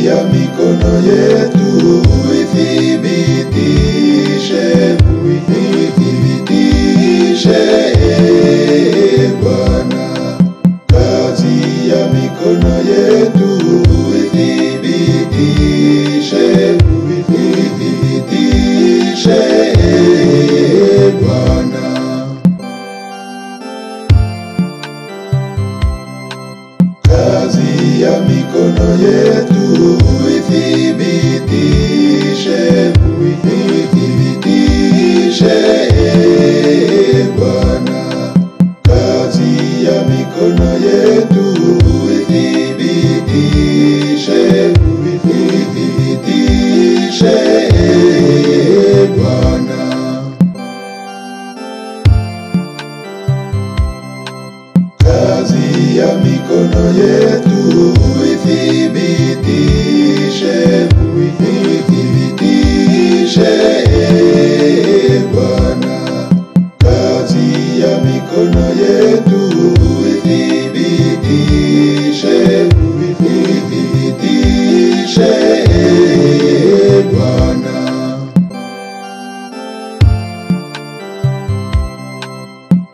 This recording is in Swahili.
ya mikono yetu uithibitishe, uithibitishe Bwana. Kazi ya mikono yetu uithibitishe, uithibitishe Bwana. Kazi ya mikono yetu uithibitishe, uithibitishe Bwana. Kazi ya mikono yetu uithibitishe, uithibitishe Bwana. Kazi ya mikono yetu uithibitishe, uithibitishe Bwana. Kazi ya mikono yetu